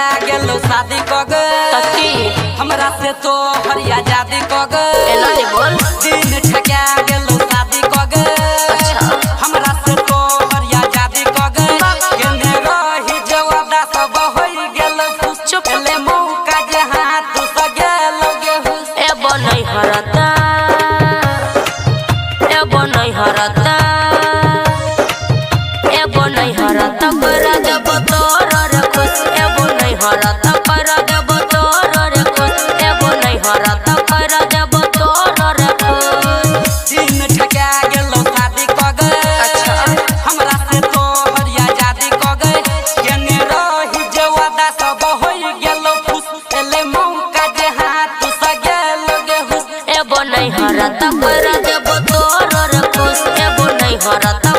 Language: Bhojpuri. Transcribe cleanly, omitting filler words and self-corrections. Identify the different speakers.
Speaker 1: ठका गेलो शादी कग हमरा से तो हरिया जादी कग
Speaker 2: बोल
Speaker 1: दिन ठका गेलो शादी कग हमरा से तो हरिया जादी कग केने रही जवादा सब होई गेल चुप ले मौका जे हाथ सगेल गेहू
Speaker 2: ए बनई हरता ए बनई हरता ए बनई हरता पर देब तोर रे खुश ए बनई हरता पर देब तोर रे खुश ए बनई हरता पर देब तोर रे खुश
Speaker 1: दिन ठका गेलो शादी कग हमरा से तो हरिया जादी कग केने रही जवादा सब होई गेलो खुश ले मौका जे हाथ सगेल गेहू
Speaker 2: ए बनई हरता पर देब तोर रे खुश ए बनई हरता